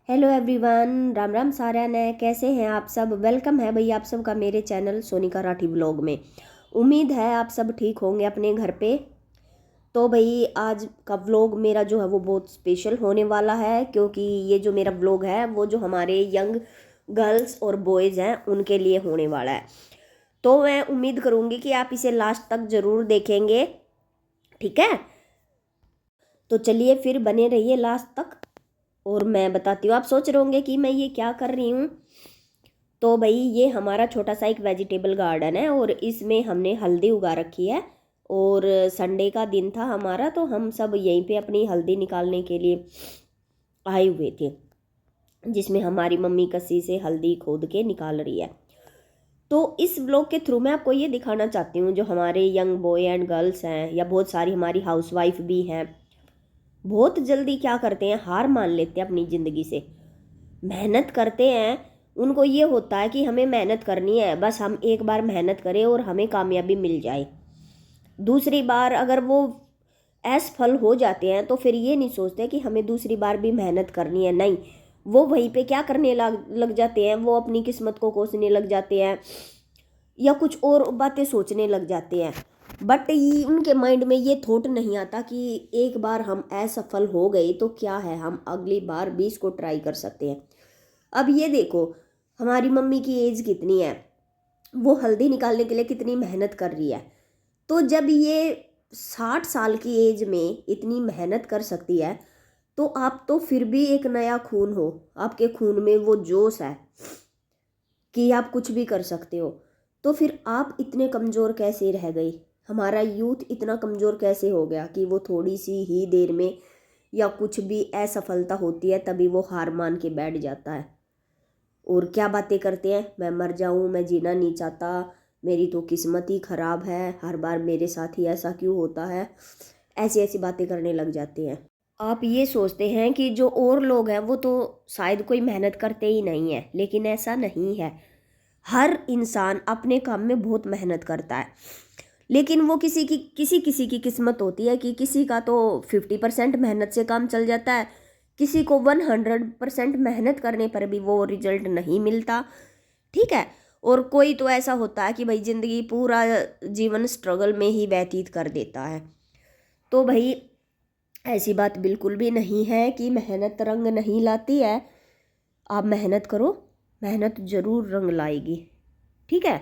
Hello everyone, Ram Ram सारा ने कैसे हैं आप सब। वेलकम है भाई आप सबका मेरे चैनल सोनिका राठी व्लॉग में। उम्मीद है आप सब ठीक होंगे अपने घर पे। तो भाई आज का व्लॉग मेरा जो है वो बहुत स्पेशल होने वाला है, क्योंकि ये जो मेरा व्लॉग है वो जो हमारे यंग गर्ल्स और बॉयज़ हैं उनके लिए होने वाला है। तो मैं उम्मीद करूँगी कि आप इसे लास्ट तक ज़रूर देखेंगे, ठीक है। तो चलिए फिर बने रहिए लास्ट तक। और मैं बताती हूँ, आप सोच रहे होंगे कि मैं ये क्या कर रही हूँ। तो भाई ये हमारा छोटा सा एक वेजिटेबल गार्डन है और इसमें हमने हल्दी उगा रखी है। और संडे का दिन था हमारा, तो हम सब यहीं पे अपनी हल्दी निकालने के लिए आए हुए थे, जिसमें हमारी मम्मी कस्सी से हल्दी खोद के निकाल रही है। तो इस ब्लॉग के थ्रू मैं आपको ये दिखाना चाहती हूँ, जो हमारे यंग बॉय एंड गर्ल्स हैं या बहुत सारी हमारी हाउसवाइफ भी हैं, बहुत जल्दी क्या करते हैं, हार मान लेते हैं अपनी ज़िंदगी से। मेहनत करते हैं, उनको ये होता है कि हमें मेहनत करनी है, बस हम एक बार मेहनत करें और हमें कामयाबी मिल जाए। दूसरी बार अगर वो असफल हो जाते हैं तो फिर ये नहीं सोचते कि हमें दूसरी बार भी मेहनत करनी है। नहीं, वो वहीं पे क्या करने लग जाते हैं, वो अपनी किस्मत को कोसने लग जाते हैं या कुछ और बातें सोचने लग जाते हैं। बट ये उनके माइंड में ये थॉट नहीं आता कि एक बार हम असफल हो गए तो क्या है, हम अगली बार भी इसको ट्राई कर सकते हैं। अब ये देखो, हमारी मम्मी की एज कितनी है, वो हल्दी निकालने के लिए कितनी मेहनत कर रही है। तो जब ये 60 साल की एज में इतनी मेहनत कर सकती है, तो आप तो फिर भी एक नया खून हो, आपके खून में वो जोश है कि आप कुछ भी कर सकते हो। तो फिर आप इतने कमज़ोर कैसे रह गई, हमारा यूथ इतना कमज़ोर कैसे हो गया कि वो थोड़ी सी ही देर में या कुछ भी असफलता होती है तभी वो हार मान के बैठ जाता है। और क्या बातें करते हैं, मैं मर जाऊं, मैं जीना नहीं चाहता, मेरी तो किस्मत ही ख़राब है, हर बार मेरे साथ ही ऐसा क्यों होता है। ऐसी ऐसी बातें करने लग जाते हैं। आप ये सोचते हैं कि जो और लोग हैं वो तो शायद कोई मेहनत करते ही नहीं है, लेकिन ऐसा नहीं है। हर इंसान अपने काम में बहुत मेहनत करता है, लेकिन वो किसी की किस्मत होती है कि किसी का तो 50% मेहनत से काम चल जाता है, किसी को 100% मेहनत करने पर भी वो रिजल्ट नहीं मिलता, ठीक है। और कोई तो ऐसा होता है कि भाई ज़िंदगी पूरा जीवन स्ट्रगल में ही व्यतीत कर देता है। तो भाई ऐसी बात बिल्कुल भी नहीं है कि मेहनत रंग नहीं लाती है। आप मेहनत करो, मेहनत ज़रूर रंग लाएगी, ठीक है।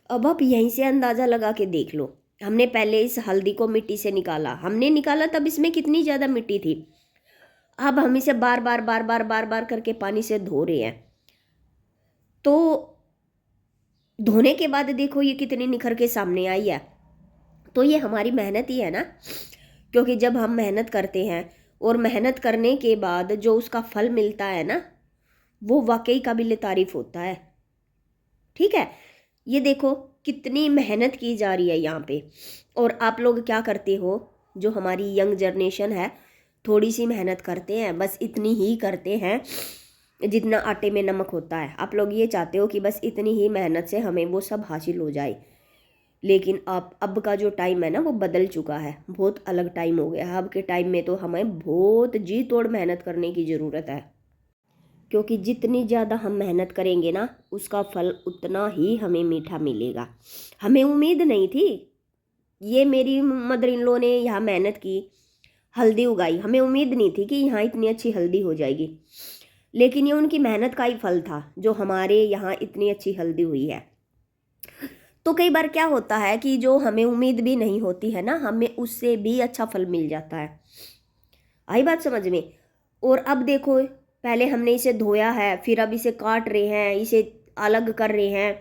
अब आप यहीं से अंदाज़ा लगा के देख लो, हमने पहले इस हल्दी को मिट्टी से निकाला, हमने निकाला तब इसमें कितनी ज़्यादा मिट्टी थी। अब हम इसे बार बार बार बार बार बार करके पानी से धो रहे हैं, तो धोने के बाद देखो ये कितनी निखर के सामने आई है। तो ये हमारी मेहनत ही है ना, क्योंकि जब हम मेहनत करते हैं और मेहनत करने के बाद जो उसका फल मिलता है ना, वो वाकई काबिल तारीफ होता है, ठीक है। ये देखो कितनी मेहनत की जा रही है यहाँ पे। और आप लोग क्या करते हो, जो हमारी यंग जनरेशन है, थोड़ी सी मेहनत करते हैं, बस इतनी ही करते हैं जितना आटे में नमक होता है। आप लोग ये चाहते हो कि बस इतनी ही मेहनत से हमें वो सब हासिल हो जाए। लेकिन आप अब का जो टाइम है ना वो बदल चुका है, बहुत अलग टाइम हो गया है। अब के टाइम में तो हमें बहुत जी तोड़ मेहनत करने की ज़रूरत है, क्योंकि जितनी ज़्यादा हम मेहनत करेंगे ना उसका फल उतना ही हमें मीठा मिलेगा। हमें उम्मीद नहीं थी, ये मेरी मदर इन लॉ ने यहाँ मेहनत की, हल्दी उगाई, हमें उम्मीद नहीं थी कि यहाँ इतनी अच्छी हल्दी हो जाएगी। लेकिन ये उनकी मेहनत का ही फल था जो हमारे यहाँ इतनी अच्छी हल्दी हुई है। तो कई बार क्या होता है कि जो हमें उम्मीद भी नहीं होती है ना, हमें उससे भी अच्छा फल मिल जाता है। आई बात समझ में। और अब देखो, पहले हमने इसे धोया है, फिर अब इसे काट रहे हैं, इसे अलग कर रहे हैं,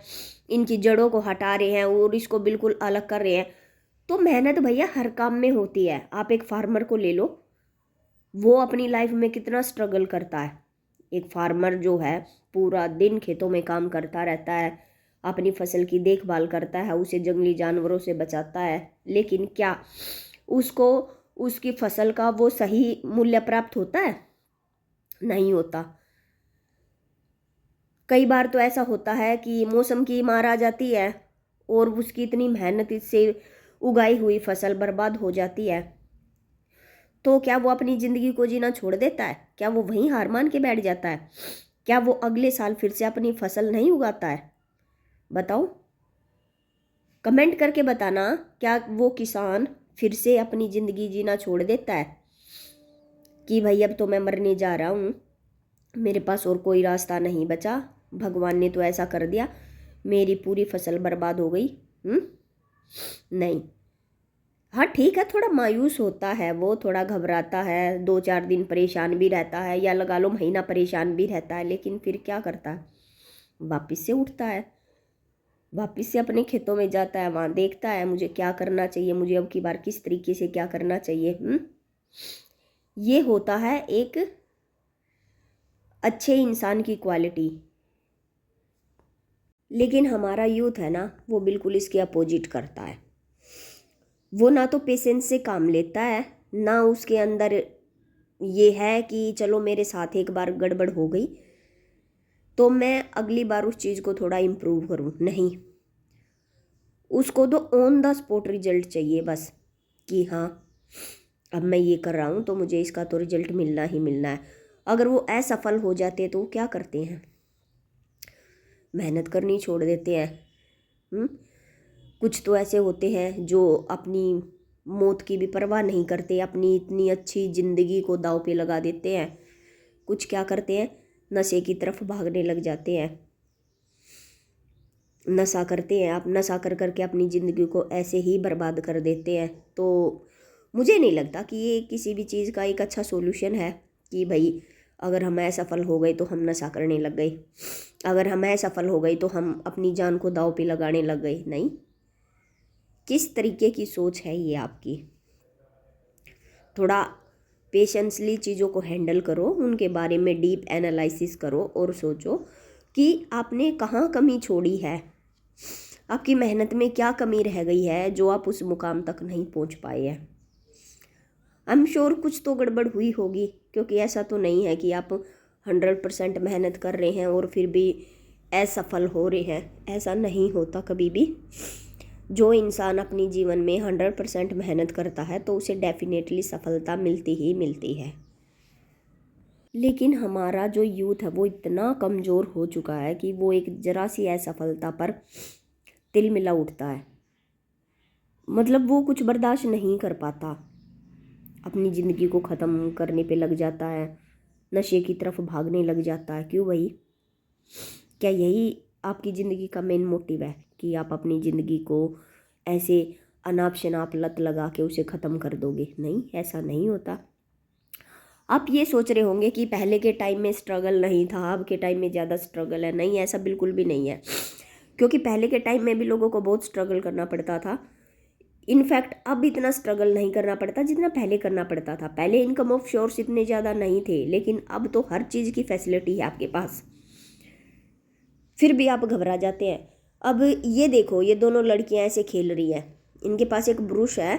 इनकी जड़ों को हटा रहे हैं और इसको बिल्कुल अलग कर रहे हैं। तो मेहनत भैया हर काम में होती है। आप एक फार्मर को ले लो, वो अपनी लाइफ में कितना स्ट्रगल करता है। एक फार्मर जो है पूरा दिन खेतों में काम करता रहता है, अपनी फसल की देखभाल करता है, उसे जंगली जानवरों से बचाता है, लेकिन क्या उसको उसकी फसल का वो सही मूल्य प्राप्त होता है? नहीं होता। कई बार तो ऐसा होता है कि मौसम की मार आ जाती है और उसकी इतनी मेहनत से उगाई हुई फसल बर्बाद हो जाती है। तो क्या वो अपनी ज़िंदगी को जीना छोड़ देता है? क्या वो वहीं हार मान के बैठ जाता है? क्या वो अगले साल फिर से अपनी फसल नहीं उगाता है? बताओ, कमेंट करके बताना, क्या वो किसान फिर से अपनी ज़िंदगी जीना छोड़ देता है कि भाई अब तो मैं मरने जा रहा हूँ, मेरे पास और कोई रास्ता नहीं बचा, भगवान ने तो ऐसा कर दिया, मेरी पूरी फसल बर्बाद हो गई। नहीं। हाँ ठीक है, थोड़ा मायूस होता है वो, थोड़ा घबराता है, 2-4 दिन परेशान भी रहता है, या लगा लो महीना परेशान भी रहता है, लेकिन फिर क्या करता है? वापस से उठता है, वापस से अपने खेतों में जाता है, वहाँ देखता है मुझे क्या करना चाहिए, मुझे अब की बार किस तरीके से क्या करना चाहिए। ये होता है एक अच्छे इंसान की क्वालिटी। लेकिन हमारा यूथ है ना, वो बिल्कुल इसके अपोजिट करता है। वो ना तो पेशेंस से काम लेता है, ना उसके अंदर ये है कि चलो मेरे साथ एक बार गड़बड़ हो गई तो मैं अगली बार उस चीज़ को थोड़ा इम्प्रूव करूँ। नहीं, उसको तो ऑन द स्पॉट रिजल्ट चाहिए बस, कि हाँ अब मैं ये कर रहा हूँ तो मुझे इसका तो रिजल्ट मिलना ही मिलना है। अगर वो असफल हो जाते तो क्या करते हैं? मेहनत करनी छोड़ देते हैं। कुछ तो ऐसे होते हैं जो अपनी मौत की भी परवाह नहीं करते, अपनी इतनी अच्छी ज़िंदगी को दांव पे लगा देते हैं। कुछ क्या करते हैं, नशे की तरफ भागने लग जाते हैं, नशा करते हैं। आप नशा कर करके अपनी ज़िंदगी को ऐसे ही बर्बाद कर देते हैं। तो मुझे नहीं लगता कि ये किसी भी चीज़ का एक अच्छा सॉल्यूशन है कि भाई अगर हम असफल हो गए तो हम नशा करने लग गए, अगर हम असफल हो गए तो हम अपनी जान को दांव पे लगाने लग गए। नहीं, किस तरीके की सोच है ये आपकी? थोड़ा पेशेंसली चीज़ों को हैंडल करो, उनके बारे में डीप एनालिसिस करो और सोचो कि आपने कहाँ कमी छोड़ी है, आपकी मेहनत में क्या कमी रह गई है जो आप उस मुकाम तक नहीं पहुँच पाए हैं। आई एम श्योर कुछ तो गड़बड़ हुई होगी, क्योंकि ऐसा तो नहीं है कि आप 100% मेहनत कर रहे हैं और फिर भी असफल हो रहे हैं। ऐसा नहीं होता कभी भी। जो इंसान अपनी जीवन में 100% मेहनत करता है तो उसे डेफिनेटली सफलता मिलती ही मिलती है। लेकिन हमारा जो यूथ है वो इतना कमज़ोर हो चुका है कि वो एक ज़रा सी असफलता पर तिलमिला उठता है। मतलब वो कुछ बर्दाश्त नहीं कर पाता, अपनी ज़िंदगी को ख़त्म करने पे लग जाता है, नशे की तरफ भागने लग जाता है। क्यों भाई? क्या यही आपकी ज़िंदगी का मेन मोटिव है कि आप अपनी ज़िंदगी को ऐसे अनाप शनाप लत लगा के उसे ख़त्म कर दोगे? नहीं, ऐसा नहीं होता। आप ये सोच रहे होंगे कि पहले के टाइम में स्ट्रगल नहीं था, अब के टाइम में ज़्यादा स्ट्रगल है। नहीं, ऐसा बिल्कुल भी नहीं है, क्योंकि पहले के टाइम में भी लोगों को बहुत स्ट्रगल करना पड़ता था। इनफैक्ट अब इतना स्ट्रगल नहीं करना पड़ता जितना पहले करना पड़ता था। पहले इनकम ऑफ सोर्स इतने ज़्यादा नहीं थे, लेकिन अब तो हर चीज़ की फैसिलिटी है आपके पास, फिर भी आप घबरा जाते हैं। अब ये देखो, ये दोनों लड़कियां ऐसे खेल रही हैं, इनके पास एक ब्रुश है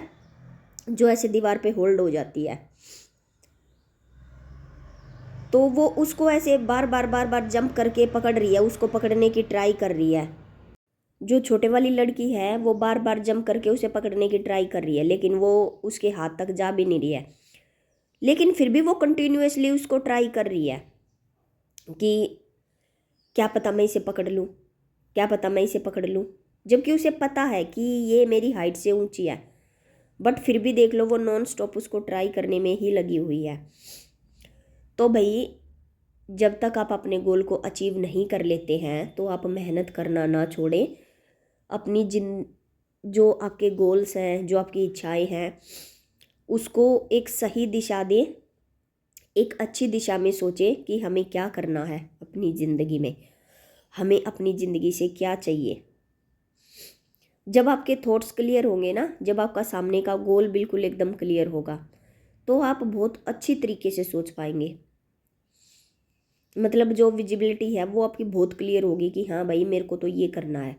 जो ऐसे दीवार पे होल्ड हो जाती है, तो वो उसको ऐसे बार बार बार बार जंप करके पकड़ रही है, उसको पकड़ने की ट्राई कर रही है। जो छोटे वाली लड़की है वो बार बार जंप करके उसे पकड़ने की ट्राई कर रही है, लेकिन वो उसके हाथ तक जा भी नहीं रही है। लेकिन फिर भी वो कंटिन्यूअसली उसको ट्राई कर रही है कि क्या पता मैं इसे पकड़ लूँ, क्या पता मैं इसे पकड़ लूँ, जबकि उसे पता है कि ये मेरी हाइट से ऊंची है। बट फिर भी देख लो वो नॉन स्टॉप उसको ट्राई करने में ही लगी हुई है। तो भाई जब तक आप अपने गोल को अचीव नहीं कर लेते हैं तो आप मेहनत करना ना छोड़ें। अपनी जो आपके गोल्स हैं, जो आपकी इच्छाएं हैं, उसको एक सही दिशा दें, एक अच्छी दिशा में सोचें कि हमें क्या करना है अपनी ज़िंदगी में, हमें अपनी ज़िंदगी से क्या चाहिए। जब आपके थॉट्स क्लियर होंगे ना, जब आपका सामने का गोल बिल्कुल एकदम क्लियर होगा, तो आप बहुत अच्छी तरीके से सोच पाएंगे। मतलब जो विजिबिलिटी है वो आपकी बहुत क्लियर होगी कि हाँ भाई मेरे को तो ये करना है।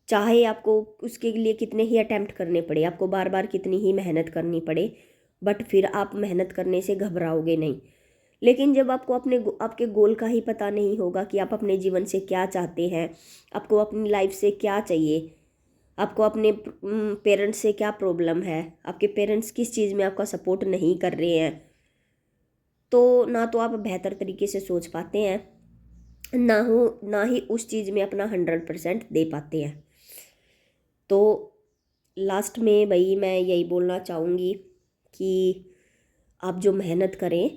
चाहे आपको उसके लिए कितने ही अटेम्प्ट करने पड़े, आपको बार बार कितनी ही मेहनत करनी पड़े, बट फिर आप मेहनत करने से घबराओगे नहीं। लेकिन जब आपको आपके गोल का ही पता नहीं होगा कि आप अपने जीवन से क्या चाहते हैं, आपको अपनी लाइफ से क्या चाहिए, आपको अपने पेरेंट्स से क्या प्रॉब्लम है, आपके पेरेंट्स किस चीज़ में आपका सपोर्ट नहीं कर रहे हैं, तो ना तो आप बेहतर तरीके से सोच पाते हैं, ना ही उस चीज़ में अपना 100% दे पाते हैं। तो लास्ट में भाई मैं यही बोलना चाहूँगी कि आप जो मेहनत करें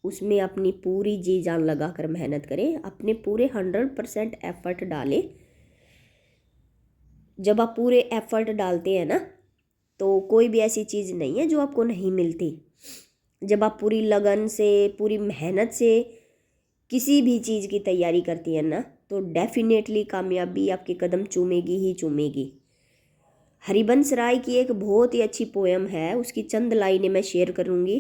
उसमें अपनी पूरी जी जान लगा कर मेहनत करें, अपने पूरे 100% एफर्ट डालें। जब आप पूरे एफर्ट डालते हैं ना, तो कोई भी ऐसी चीज़ नहीं है जो आपको नहीं मिलती। जब आप पूरी लगन से, पूरी मेहनत से किसी भी चीज़ की तैयारी करती हैं ना, तो डेफिनेटली कामयाबी आपके कदम चूमेगी ही चूमेगी। हरिवंश राय की एक बहुत ही अच्छी पोयम है, उसकी चंद लाइनें मैं शेयर करूँगी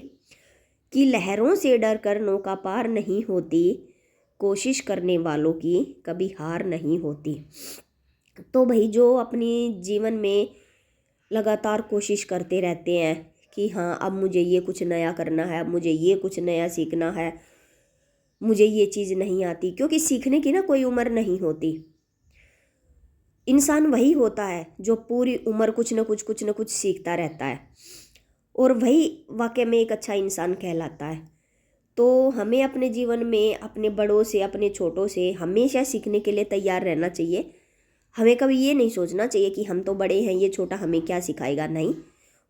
कि लहरों से डर कर नौका पार नहीं होती, कोशिश करने वालों की कभी हार नहीं होती। तो भाई जो अपनी जीवन में लगातार कोशिश करते रहते हैं कि हाँ अब मुझे ये कुछ नया करना है, अब मुझे ये कुछ नया सीखना है, मुझे ये चीज़ नहीं आती, क्योंकि सीखने की ना कोई उम्र नहीं होती। इंसान वही होता है जो पूरी उम्र कुछ न कुछ सीखता रहता है, और वही वाकई में एक अच्छा इंसान कहलाता है। तो हमें अपने जीवन में अपने बड़ों से, अपने छोटों से हमेशा सीखने के लिए तैयार रहना चाहिए। हमें कभी ये नहीं सोचना चाहिए कि हम तो बड़े हैं, ये छोटा हमें क्या सिखाएगा। नहीं,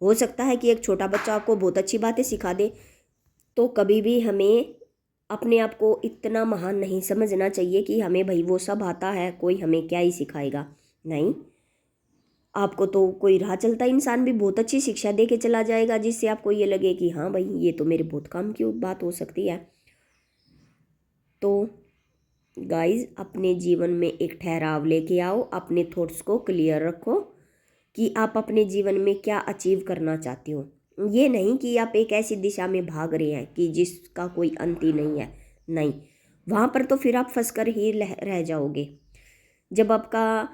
हो सकता है कि एक छोटा बच्चा आपको बहुत अच्छी बातें सिखा दे, तो कभी भी हमें अपने आप को इतना महान नहीं समझना चाहिए कि हमें भाई वो सब आता है, कोई हमें क्या ही सिखाएगा। नहीं, आपको तो कोई राह चलता इंसान भी बहुत अच्छी शिक्षा दे के चला जाएगा, जिससे आपको ये लगे कि हाँ भाई ये तो मेरे बहुत काम की बात हो सकती है। तो गाइज अपने जीवन में एक ठहराव लेके आओ, अपने थॉट्स को क्लियर रखो कि आप अपने जीवन में क्या अचीव करना चाहते हो। ये नहीं कि आप एक ऐसी दिशा में भाग रहे हैं कि जिसका कोई अंत ही नहीं है। नहीं, वहाँ पर तो फिर आप फंस कर ही रह जाओगे। जब आपका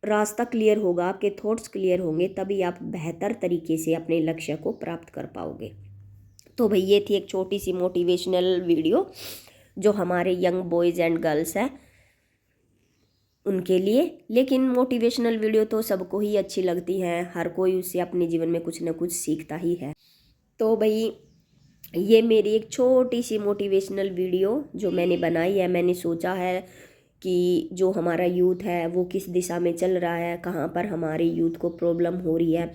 रास्ता क्लियर होगा, आपके थॉट्स क्लियर होंगे, तभी आप बेहतर तरीके से अपने लक्ष्य को प्राप्त कर पाओगे। तो भाई ये थी एक छोटी सी मोटिवेशनल वीडियो जो हमारे यंग बॉयज़ एंड गर्ल्स हैं उनके लिए। लेकिन मोटिवेशनल वीडियो तो सबको ही अच्छी लगती हैं, हर कोई उससे अपने जीवन में कुछ ना कुछ सीखता ही है। तो भाई ये मेरी एक छोटी सी मोटिवेशनल वीडियो जो मैंने बनाई है, मैंने सोचा है कि जो हमारा यूथ है वो किस दिशा में चल रहा है, कहाँ पर हमारे यूथ को प्रॉब्लम हो रही है,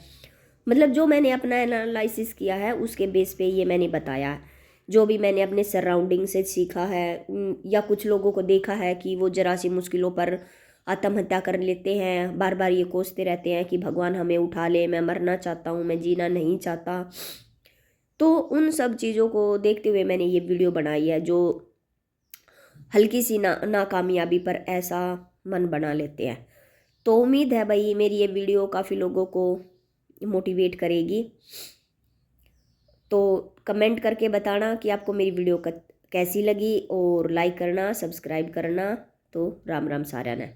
मतलब जो मैंने अपना एनालिसिस किया है उसके बेस पे ये मैंने बताया है। जो भी मैंने अपने सराउंडिंग से सीखा है, या कुछ लोगों को देखा है कि वो जरा सी मुश्किलों पर आत्महत्या कर लेते हैं, बार बार ये कोसते रहते हैं कि भगवान हमें उठा ले, मैं मरना चाहता हूँ, मैं जीना नहीं चाहता। तो उन सब चीज़ों को देखते हुए मैंने ये वीडियो बनाई है, जो हल्की सी नाकामयाबी पर ऐसा मन बना लेते हैं। तो उम्मीद है भाई मेरी ये वीडियो काफ़ी लोगों को मोटिवेट करेगी। तो कमेंट करके बताना कि आपको मेरी वीडियो कैसी लगी, और लाइक करना, सब्सक्राइब करना। तो राम राम सारा ने।